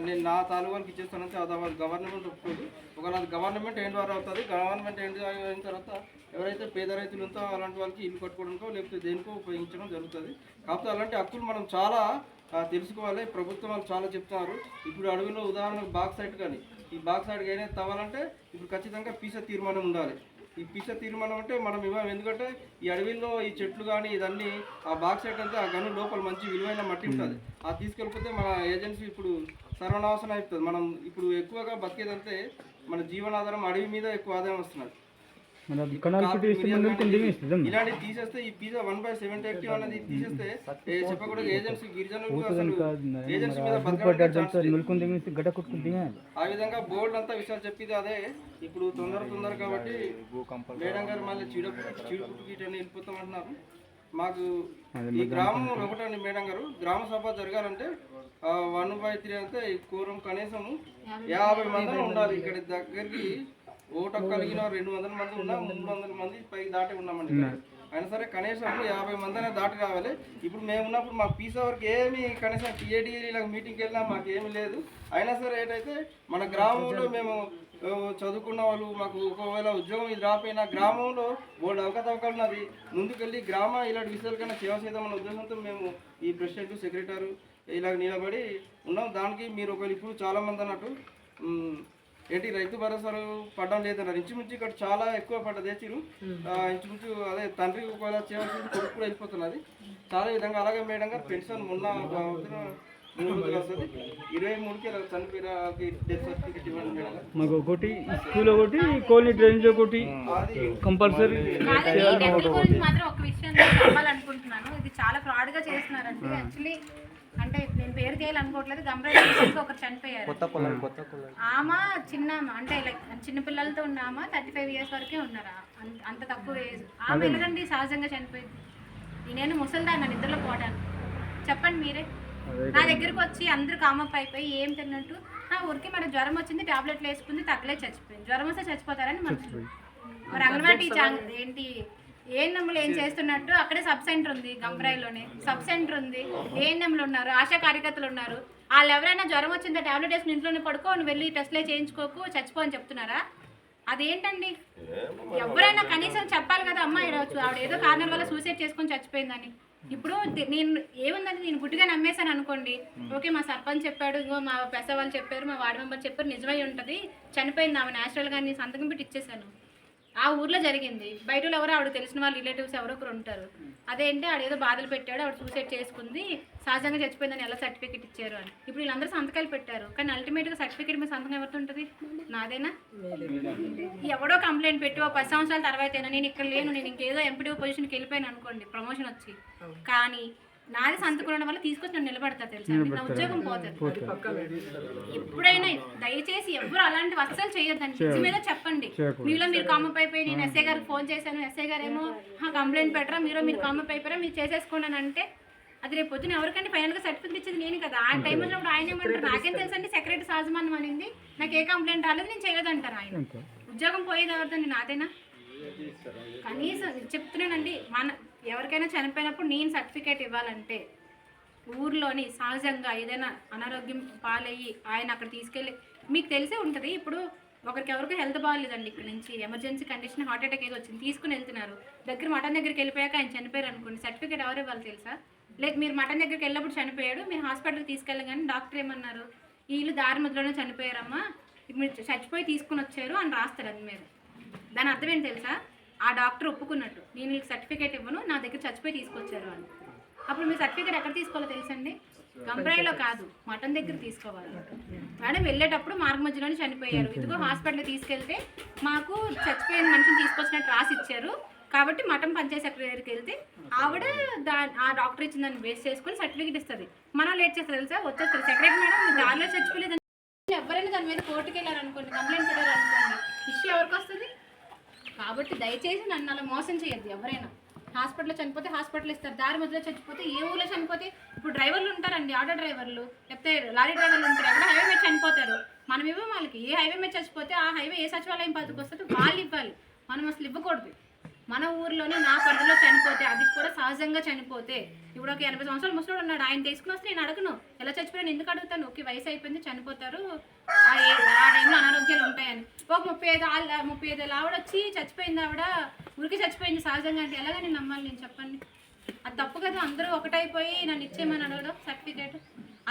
నేను నా తాలూకాలకి ఇచ్చేస్తానంటే అది గవర్నమెంట్ ఒప్పుకోదు. ఒకవేళ అది గవర్నమెంట్ ఎండ్ వారు అవుతుంది. గవర్నమెంట్ ఎండ్ అయిన తర్వాత ఎవరైతే పేద రైతులు ఉందో అలాంటి వాళ్ళకి ఇల్లు కట్టుకోవడానికో లేకపోతే దేనికో ఉపయోగించడం జరుగుతుంది. కాకపోతే అలాంటి హక్కులు మనం చాలా తెలుసుకోవాలి. ప్రభుత్వం వాళ్ళు చాలా చెప్తున్నారు. ఇప్పుడు అడవిలో ఉదాహరణకు బాక్సైట్ కానీ ఈ బాక్సాడికి అయినా తవ్వాలంటే ఇప్పుడు ఖచ్చితంగా పీస తీర్మానం ఉండాలి. ఈ పీస తీర్మానం అంటే మనం ఇవ్వం, ఎందుకంటే ఈ అడవిలో ఈ చెట్లు కానీ ఇదన్నీ ఆ బాక్సైట్ అంతా ఆ గను లోపల మంచి విలువైన మట్టి ఉంటుంది. అది తీసుకెళ్ళిపోతే మన ఏజెన్సీ ఇప్పుడు సర్వనాశనం అయిపోతుంది. మనం ఇప్పుడు ఎక్కువగా బతికేదంటే మన జీవనాధారం అడవి మీద ఎక్కువ ఆదాయం వస్తున్నది. ఇలాంటి తీసేస్తే ఈ పిజ్జా 1/70 యాక్టివ్ అనేది తీసేస్తే చెప్పకూడదు ఏజెన్సీ గిరిజనులు అసలు ఏజెన్సీ మీద ఆ విధంగా బోర్డు అంతా విషయాలు చెప్పేది అదే. ఇప్పుడు తొందర కాబట్టి మేడం గారు మళ్ళీ చీడపుట్టు గీటని వెళ్ళిపోతామంటున్నారు. మాకు ఈ గ్రామం ఒకటండి మేడం గారు, గ్రామ సభ జరగాలంటే 1/3 అంటే ఈ కోరం కనీసం 50 మంది ఉండాలి. ఇక్కడ దగ్గరికి ఓటు కలిగిన 200 మంది ఉన్నా 300 మంది పై దాటి ఉన్నామండి. అయినా సరే కనీసం 50 మంది అనేది దాటి రావాలి. ఇప్పుడు మేము ఉన్నప్పుడు మా పీసా వరకు ఏమి కనీసం టీఏడీలా మీటింగ్కి వెళ్ళినా మాకు ఏమీ లేదు. అయినా సరే ఏంటైతే మన గ్రామంలో మేము చదువుకున్న వాళ్ళు మాకు ఒకవేళ ఉద్యోగం ఇది రాకపోయినా గ్రామంలో బోర్డు అవకతవకలు ఉన్నది. ముందుకెళ్ళి ఇలాంటి విషయాలకైనా సేవ చేద్దామన్న ఉద్దేశంతో మేము ఈ ప్రెసిడెంట్ సెక్రటరీ ఇలా నిలబడి ఉన్నాం. దానికి మీరు ఒకవేళ ఇప్పుడు చాలామంది అన్నట్టు ఏంటి రైతు భరోసాలు పడడం లేదన్నారు. ఇంచుమించు ఇక్కడ చాలా ఎక్కువ పడ్డది. తెచ్చిరు ఇంచుమించు అదే తండ్రి ఒకవేళ చేయాల్సింది కొడుకు కూడా వెళ్ళిపోతున్నది చాలా విధంగా. అలాగే మేడం గారు పెన్షన్ మొన్న 3 రోజులు వస్తుంది, 23కి చనిపోయినకి డెత్ సర్టిఫికేట్ ఇవ్వండి మేడం గారు. మాకు ఒకటి స్కూల్ ఒకటి కోల్ని డ్రైనేజ్ ఒకటి కంపల్సరీ. మాత్రం ఒక విషయం చెప్పాలనుకుంటున్నాను. ఇది చాలా ఫ్రాడ్గా చేస్తున్నారండి. యాక్చువల్లీ అంటే నేను పేరు చేయాలనుకోవట్లేదు. గంభీరంగా ఒకరు చనిపోయారు. ఆమె అంటే లైక్ చిన్నపిల్లలతో ఉన్న ఆమె 35 years వరకే ఉన్నారు. అంత తక్కువ ఏజ్ ఆమె ఎందుకండి సహజంగా చనిపోయింది. నేను ముసలిదాన్ని నిద్రలో పోవడానికి. చెప్పండి మీరే. నా దగ్గరకు వచ్చి అందరూ కామప్ అయిపోయి ఏం తిన్నట్టు ఊరికి మన జ్వరం వచ్చింది, టాబ్లెట్లు వేసుకుంది, తగ్గలే చచ్చిపోయింది. జ్వరం వస్తే చచ్చిపోతారని మనుషులు. మరి అంగన్వాడీ ఏంటి ఏఎన్ఎంలు ఏం చేస్తున్నట్టు అక్కడే సబ్ సెంటర్ ఉంది, గంభీరాయిలోనే సబ్ సెంటర్ ఉంది. ఏఎన్ఎంలు ఉన్నారు, ఆశా కార్యకర్తలు ఉన్నారు. వాళ్ళు ఎవరైనా జ్వరం వచ్చిందో టాబ్లెట్ వేసుకుని ఇంట్లోనే పడుకో, నువ్వు వెళ్ళి టెస్ట్లే చేయించుకోకు, చచ్చిపో అని చెప్తున్నారా? అదేంటండి? ఎవరైనా కనీసం చెప్పాలి కదా, అమ్మ ఆవిడ ఏదో కారణాల వల్ల సూసైడ్ చేసుకొని చచ్చిపోయిందని. ఇప్పుడు నేను ఏముందంటే నేను గుడ్డిగా నమ్మేశాను అనుకోండి, ఓకే మా సర్పంచ్ చెప్పాడు, ఇంకో మా పెస వాళ్ళు చెప్పారు, మా వార్డు మెంబర్ చెప్పారు, నిజమై ఉంటుంది, చనిపోయింది ఆమె న్యాచురల్గా నేను సంతకం పెట్టి ఇచ్చేసాను. ఆ ఊర్లో జరిగింది. బయట ఎవరో ఆవిడ తెలిసిన వాళ్ళు రిలేటివ్స్ ఎవరో ఒకరు ఉంటారు. అదేంటి ఆడేదో బాధలు పెట్టాడు, ఆవిడ సూసైడ్ చేసుకుంది, సహజంగా చచ్చిపోయిందని ఎలా సర్టిఫికేట్ ఇచ్చారు అని. ఇప్పుడు వీళ్ళందరూ సంతకాలు పెట్టారు, కానీ అల్టిమేట్గా సర్టిఫికేట్ మీద సంతకం ఎవరితో ఉంటుంది? నాదేనా? ఎవడో కంప్లైంట్ పెట్టి 10 సంవత్సరాల తర్వాత నేను ఇక్కడ లేను, నేను ఇంకేదో ఎంపీడీ పొజిషన్కి వెళ్ళిపోయాను అనుకోండి, ప్రమోషన్ వచ్చి, కానీ నాది సంతకం ఉండడం వల్ల తీసుకొచ్చి నన్ను నిలబడతా తెలుసా, నా ఉద్యోగం పోతుంది. ఎప్పుడైనా దయచేసి ఎవరు అలాంటి అస్సలు చేయొద్దండి. నిజం మీద చెప్పండి. మీలో మీరు కామప్ అయిపోయి నేను ఎస్ఐ గారికి ఫోన్ చేశాను, ఎస్ఐ గారు ఏమో కంప్లైంట్ పెట్టరా, మీరు కామప్ అయిపోయారా, మీరు చేసేసుకోండి అని అంటే అది రేపు పొద్దున ఎవరికంటే ఫైనల్గా సర్టిఫికేట్ ఇచ్చేది నేను కదా. ఆ టైం వచ్చినప్పుడు ఆయన ఏమంటారు, నాకేం తెలుసు అండి సెక్రటరీ సహజమానం అనింది, నాకు ఏ కంప్లైంట్ రాలేదు, నేను చేయలేదంటారు. ఆయన ఉద్యోగం పోయేది ఎవరిదండి? నాదేనా? కనీసం చెప్తున్నానండి, ఎవరికైనా చనిపోయినప్పుడు నేను సర్టిఫికేట్ ఇవ్వాలంటే ఊర్లోని సహజంగా ఏదైనా అనారోగ్యం పాలయ్యి ఆయన అక్కడ తీసుకెళ్ళి, మీకు తెలిసే ఉంటుంది, ఇప్పుడు ఎవరికి హెల్త్ బాగాలేదండి, ఇక్కడ నుంచి ఎమర్జెన్సీ కండిషన్ హార్ట్ అటాక్ ఏదో వచ్చింది, తీసుకుని వెళ్తున్నారు, మటన్ దగ్గరికి వెళ్ళిపోయాక ఆయన చనిపోయారు అనుకోండి, సర్టిఫికేట్ ఎవరు ఇవ్వాలి తెలుసా? లేదు మీరు మటన్ దగ్గరికి వెళ్ళినప్పుడు చనిపోయాడు, మీరు హాస్పిటల్కి తీసుకెళ్ళగానే డాక్టర్ ఏమన్నారు, వీళ్ళు దారి మధ్యలోనే చనిపోయారమ్మా, మీరు చచ్చిపోయి తీసుకుని వచ్చారు అని రాస్తారు అది మీద. దాని అర్థం ఏంటి తెలుసా? ఆ డాక్టర్ ఒప్పుకున్నట్టు, నేను మీకు సర్టిఫికేట్ ఇవ్వను, నా దగ్గర చచ్చిపోయి తీసుకొచ్చారు అని. అప్పుడు మీ సర్టిఫికేట్ ఎక్కడ తీసుకోవాలో తెలుసండి? గంభీరాయిలో కాదు, మటన్ దగ్గర తీసుకోవాలి. మేడం వెళ్ళేటప్పుడు మార్గ మధ్యలోనే చనిపోయారు, ఇదిగో హాస్పిటల్కి తీసుకెళ్తే మాకు చచ్చిపోయిన మనిషిని తీసుకొచ్చినట్టు రాసి ఇచ్చారు, కాబట్టి మటన్ పంచాయతీ సెక్రటరీ దగ్గరికి వెళ్తే ఆవిడ ఆ డాక్టర్ ఇచ్చిన దాన్ని బేస్ చేసుకుని సర్టిఫికేట్ ఇస్తుంది. మనం లేట్ చేస్తారు తెలుసా, వచ్చేస్తారు సెక్రటరీ మేడం దారిలో చచ్చిపోలేదు. ఎవరైనా దాని మీద కోర్టుకు వెళ్ళారనుకోండి, కంప్లైంట్ పెట్టారనుకోండి, ఇష్యూ ఎవరికి వస్తుంది? కాబట్టి దయచేసి నన్ను అలా మోసం చేయొద్దు. ఎవరైనా హాస్పిటల్లో చనిపోతే హాస్పిటల్ ఇస్తారు, దారి మధ్యలో చచ్చిపోతే ఏ ఊళ్ళో చనిపోతే, ఇప్పుడు డ్రైవర్లు ఉంటారండి, ఆటో డ్రైవర్లు లేకపోతే లారీ డ్రైవర్లు ఉంటారు, ఎక్కడ హైవే మీద చనిపోతారు, మనం ఇవ్వం వాళ్ళకి. ఏ హైవే మీద చచ్చిపోతే ఆ హైవే ఏ సచివాలయం పద్ధతికి వస్తుంది వాళ్ళు ఇవ్వాలి, మనం అసలు ఇవ్వకూడదు. మన ఊర్లోనే నా పరిధిలో చనిపోతే, అది కూడా సహజంగా చనిపోతే, ఇప్పుడు ఒక 80 సంవత్సరాలు ముసలోడు ఉన్నాడు, ఆయన తీసుకుని వస్తే నేను అడగను ఎలా చచ్చిపోయాను, ఎందుకు అడుగుతాను? ఓకే వయసు అయిపోయింది చనిపోతారు, ఆ టైంలో అనారోగ్యాలు ఉంటాయని. ఒక 35 ఆవిడ వచ్చి చచ్చిపోయింది, ఆవిడ ఊరికి చచ్చిపోయింది సహజంగా అంటే ఎలాగ నేను నమ్మాలి? నేను చెప్పండి, అది తప్పు కదా. అందరూ ఒకటైపోయి నన్ను ఇచ్చేయమని అడగడం సర్టిఫికేట్.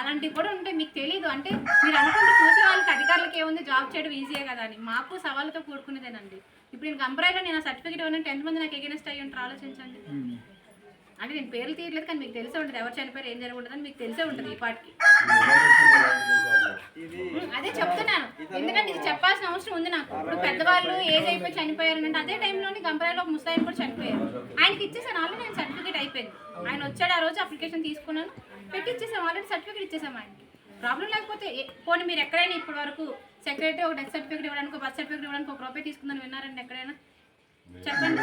అలాంటివి కూడా ఉంటాయి, మీకు తెలియదు. అంటే మీరు అనుకుంటే చూసే వాళ్ళకి అధికారులకు ఏముంది జాబ్ చేయడం ఈజీయే కదా అని. మాకు సవాళ్ళతో కూడుకునేదేనండి. ఇప్పుడు నేను కంపేర్గా నేను సర్టిఫికేట్ ఇవ్వను 10 మంది నాకు ఎగెనెస్ట్ అయ్యి ఉంటారు, ఆలోచించండి. అంటే నేను పేర్లు తీయట్లేదు కానీ మీకు తెలిసే ఉంటుంది ఎవరు చనిపోయారు ఏం జరగకూడదు అని మీకు తెలిసే ఉంటుంది ఈ పాటికి. అదే చెప్తున్నాను, ఎందుకంటే ఇది చెప్పాల్సిన అవసరం ఉంది నాకు. ఇప్పుడు పెద్దవాళ్ళు ఏజ్ అయిపోయి చనిపోయారు అంటే అదే టైంలోని కంపెనీలో ఒక ముస్తాయిన్ కూడా చనిపోయారు. ఆయనకి ఇచ్చేసాను, ఆల్రెడీ నేను సర్టిఫికేట్ అయిపోయింది. ఆయన వచ్చాడు, ఆ రోజు అప్లికేషన్ తీసుకున్నాను, పెట్టి ఇచ్చేసాము, ఆల్రెడీ సర్టిఫికేట్ ఇచ్చేసాము ఆయనకి. ప్రాబ్లం లేకపోతే పోనీ మీరు ఎక్కడైనా ఇప్పటి వరకు సెక్రటరీ ఒక డెత్ సర్టిఫికేట్ ఇవ్వడానికి, బర్త్ సర్టిఫికేట్ ఇవ్వడానికి ₹1 తీసుకుందని విన్నారండి ఎక్కడైనా? చెప్పండి.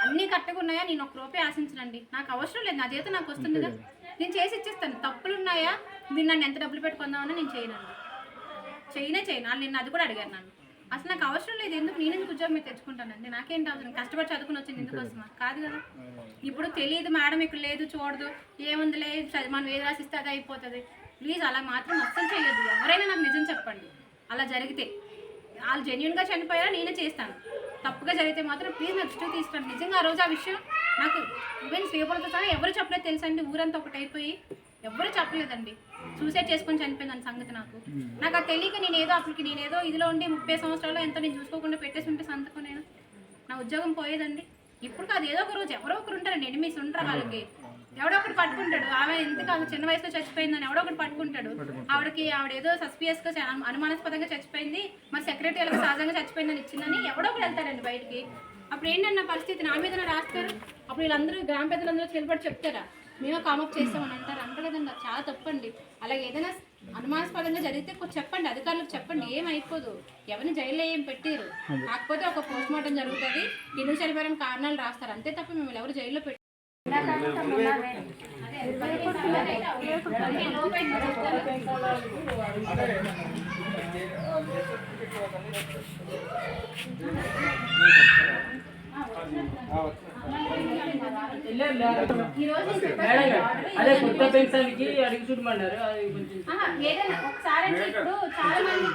అన్నీ కరెక్ట్గా ఉన్నాయా? నేను ₹1 ఆశించనండి, నాకు అవసరం లేదు, నా జీతం నాకు వస్తుందిగా, నేను చేసి ఇచ్చేస్తాను. తప్పులు ఉన్నాయా? మీరు నన్ను ఎంత డబ్బులు పెట్టుకుందామని నేను చేయనండి, చేయను. నేను అది కూడా అడిగాను నన్ను. అసలు నాకు అవసరం లేదు, ఎందుకు నేను ఎందుకు ఉద్యోగం మీద తెచ్చుకుంటానండి? నాకేంటి అవసరం? కష్టపడి చదువుకుని వచ్చింది ఎందుకు వస్తున్నా? కాదు కదా. ఇప్పుడు తెలియదు మేడం ఇక్కడ లేదు చూడదు ఏముందిలే మనం ఏది రాసిస్తే అది అయిపోతుంది. ప్లీజ్ అలా మాత్రం అస్సలు చేయొద్దు. ఎవరైనా నాకు నిజం చెప్పండి, అలా జరిగితే వాళ్ళు జెన్యున్గా చనిపోయారా నేనే చేస్తాను. తప్పుగా జరిగితే మాత్రం ప్లీజ్ నాకు దృష్టికి తీసుకురండి. నిజంగా ఆ రోజు ఆ విషయం నాకు ఈవెన్ శ్రీపూలతో సహా ఎవరు చెప్పలేదు తెలుసండి. ఊరంతా ఒకటైపోయి ఎవరు చెప్పలేదండి సూసైడ్ చేసుకొని చనిపోయిందని సంగతి. నాకు అది తెలియక నేనేదో ఇదిలో ఉండి 30 సంవత్సరాలు ఎంతో నేను చూసుకోకుండా పెట్టేసి ఉంటే సంతకం నేను నా ఉద్యోగం పోయేదండి. ఇప్పుడు కాదు, ఏదో ఒక రోజు ఎవరో ఒకరు ఉంటారండి, ఎనిమిస్ ఉంటారు వాళ్ళకి. ఎవడో ఒకటి పట్టుకుంటాడు, ఆమె ఎందుకు చిన్న వయసులో చచ్చిపోయిందని ఎవడో ఒకటి పట్టుకుంటాడు. ఆవిడేదో సస్పియస్గా అనుమానాస్పదంగా చచ్చిపోయింది, మరి సెక్రటరీలకు సహజంగా చచ్చిపోయిందని ఇచ్చిందని ఎవడో ఒకటి వెళ్తారండి బయటికి. అప్పుడు ఏంటన్న పరిస్థితి? నా మీద రాస్తారు. అప్పుడు వీళ్ళందరూ గ్రామ పెద్దలందరూ నిలబడి చెప్తారా మేము కామప్ చేస్తామని అంటారు కదండి. చాలా తప్పండి. అలాగే ఏదైనా అనుమానాస్పదంగా జరిగితే చెప్పండి, అధికారులకు చెప్పండి, ఏమైపోదు. ఎవరిని జైల్లో ఏం పెట్టారు, కాకపోతే ఒక పోస్ట్ మార్టం జరుగుతుంది, ఎందుకు చనిపోయిన కారణాలు రాస్తారు అంతే తప్ప మిమ్మల్ని ఎవరు జైల్లో పెట్టి అదే కొత్త పెన్షన్ కి అడిగి చూడమన్నారు. ఏదైనా ఒకసారి ఇప్పుడు చాలా మంది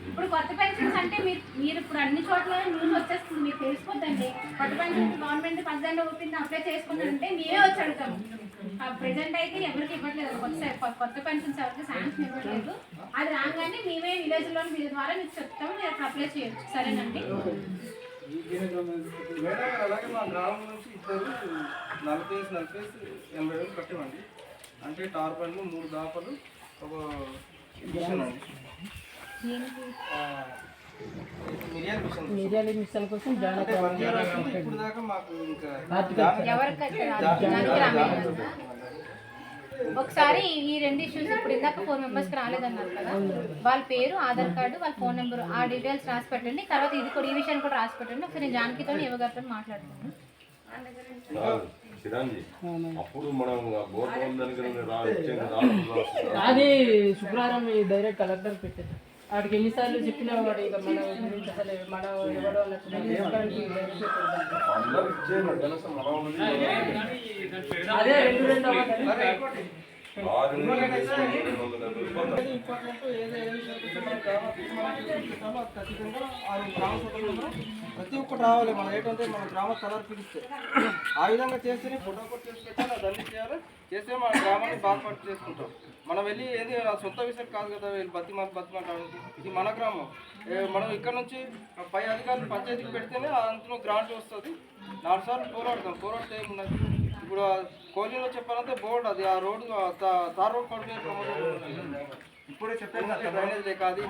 ఇప్పుడు కొత్త పెన్షన్స్ అంటే మీరు ఇప్పుడు అన్ని చోట్ల న్యూస్ వచ్చేస్తుంది, మీకు తెలిసిపోద్దండి. కొత్త పెన్షన్ గవర్నమెంట్ 10 ఓపెన్ అప్లై చేసుకున్నారంటే మేమే వచ్చి అడుగుతాము. ప్రెసెంట్ అయితే ఎవరికి ఇవ్వట్లేదు, కొత్త పెన్షన్స్ ఎవరికి శాంక్షన్ ఇవ్వట్లేదు. అది రాగానే మేమే విలేజ్లో వీళ్ళ ద్వారా మీకు చెప్తాము, మీరు అక్కడ అప్లై చేయొచ్చు. సరేనండి. మేడం అలాగే మా గ్రామం నుంచి ఇద్దరు 40-80 వేలు కట్టామండి. అంటే టార్పన్లు 3 దాపలు ఒక మిషన్ అండి, మిరియాల మిషన్ కోసం అంటే 1 year అవుతుంది. ఇప్పుడు దాకా మాకు ఇంకా ఒకసారి ఈ 2 ఇష్యూస్ ఇప్పుడు ఇందాక 4 మెంబర్స్కి రాలేదన్నారు కదా, వాళ్ళ పేరు, ఆధార్ కార్డు, వాళ్ళ ఫోన్ నెంబర్, ఆ డీటెయిల్స్ రాసి పెట్టండి. తర్వాత ఇది కూడా ఈ విషయాన్ని కూడా రాసి పెట్టండి. ఒకసారి నేను జానకితో యువగారితో మాట్లాడుతున్నాను. అప్పుడు మనం అది శుక్రవారం డైరెక్ట్ కలెక్టర్ పెట్టారు. వాడికి ఎన్నిసార్లు చెప్పినా వాడు ఇక మన గురించి అసలు మన ఎవరో అదే 2 ప్రతి ఒక్కటి రావాలి. మనం ఏంటంటే మన గ్రామ కలర్ పిలిస్తే ఆ విధంగా చేస్తేనే ఫోటో కొట్టి చేసి పెట్టాలి, అదన్నీ చేయాలి. చేస్తే మన గ్రామాన్ని బాగుపడి చేసుకుంటాం. మనం వెళ్ళి ఏది సొంత విషయం కాదు కదా, వీళ్ళు బతిమాటానికి. ఇది మన గ్రామం. మనం ఇక్కడ నుంచి పై అధికారులు పంచాయతీకి పెడితేనే అందులో గ్రాంట్ వస్తుంది. 4 సార్లు పోరాడితే ఏమున్నది. ఇప్పుడు కోలీలో చెప్పాలంటే బోర్డు అది ఆ రోడ్డు తార్ రోడ్ పడిపోయే ఇప్పుడే చెప్పాను డ్రైనేజ్ లేక అది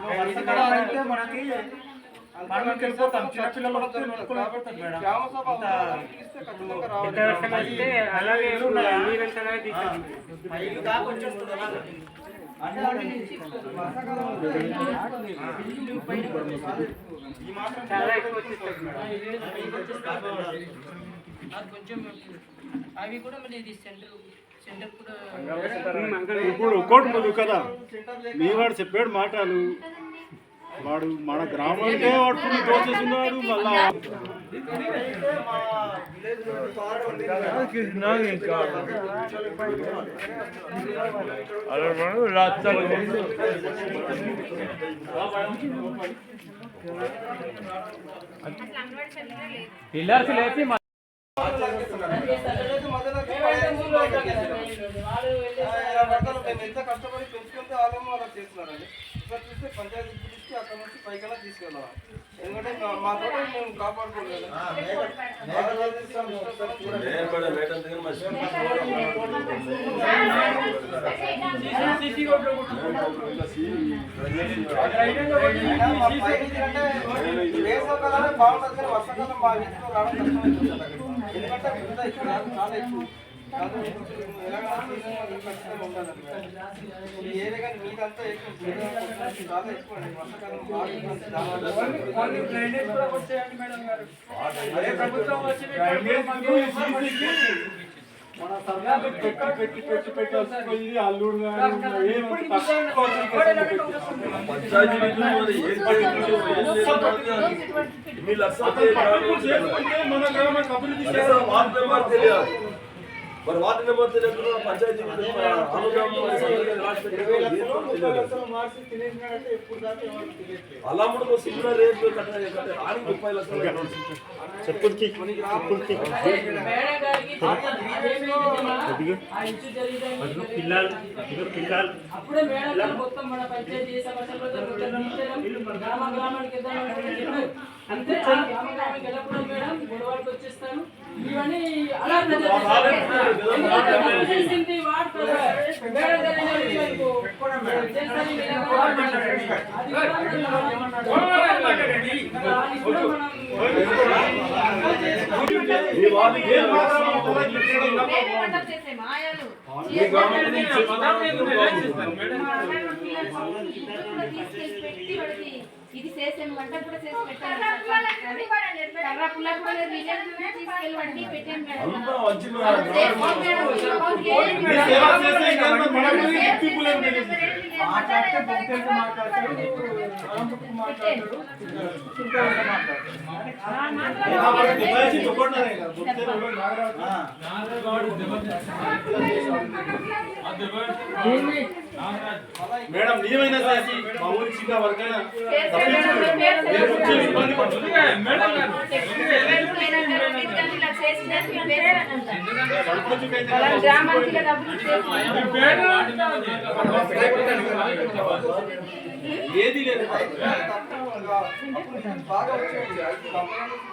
గ్రామ సభ పిలిస్తే ఖచ్చితంగా రావాలి. అవి కూడా మళ్ళీ ఇది సెంటర్ కూడా ఇప్పుడు ఒక్కోటి ముందు కదా మీ వాడు చెప్పాడు మాటలు, వాడు మన గ్రామానికే వాడుకుని దోచేస్తున్నాడు. మళ్ళా పిల్లర్స్ లేపి ఎంత కష్టపడి పెంచుకుంటే వాళ్ళేమో అలా చేస్తున్నారండి. ఇక్కడ చూస్తే పంచాయతీ దృష్టి అక్కడ నుంచి పైకల్లా తీసుకెళ్ళాలి. ఎందుకంటే మా తోట మేము కాపాడుకోలేదు. వేసవకాలమే బాగుంటుంది కానీ వర్షాకాలం మా వీధిలో రావడం కష్టమవుతుంది. ఎందుకంటే ఇక్కడ చాలా ఎక్కువ ఈ ఏరియా కానీ మీదంతా ఎక్కువ చాలా ఎక్కువ అండి. వర్షాకాలం మన సర్కారు పెట్టి వస్తుంది అల్లుడు మన గ్రామానికి అభివృద్ధి మరి వార్డు నెంబర్ తెలియదు పంచాయతీ అలా కూడా సిగ్నల్ రేపు రానికి 30 లక్షలు అప్పుడే మేడం మొత్తం మన పంచాయతీ సమస్యలు గ్రామానికి అంతే గ్రామానికి వెళ్ళప్పుడు మేడం గొడవలకు వచ్చేస్తాను ఇవన్నీ అలా ఇది చేసే వంట కూడా చేసి పెట్టాను. కర్ర పుల్ల కూడా తీసుకెళ్ళి వండి పెట్టాను మేడం నీవైనా చేసి మా ఊరి చిన్న వరకైనా ఏది లేదు బాగా వచ్చేది